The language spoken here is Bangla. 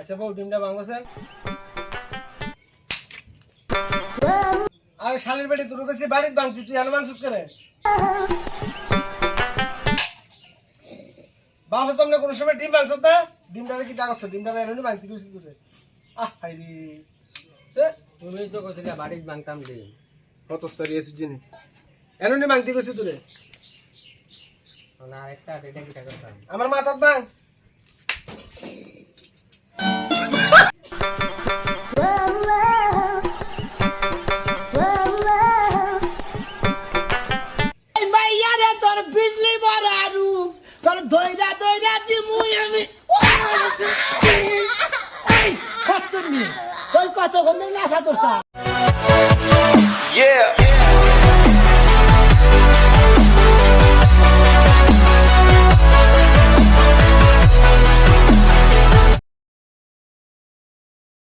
আচ্ছা বউ ডিমটা ভাঙছেন আরে শালির বেটি তোর কাছে বাড়িতে ভাঙতি তুই আর মাংস করে বাবার সামনে কোনো সময় ডিম ভাঙছ না ডিমটা কি দাগছ ডিমটা এমনি ভাঙতি কইছিস তোরে হাইরি তুমি তো কইছিলে বাড়িতে ভাঙতাম ডিম কত সারি এসে জিনি এমনি ভাঙতি কইছিস তোরে না আরেকটা এটা কি করতাম আমার মাথার ভাঙ কত ঘন্টা নাচা তোর Yeah.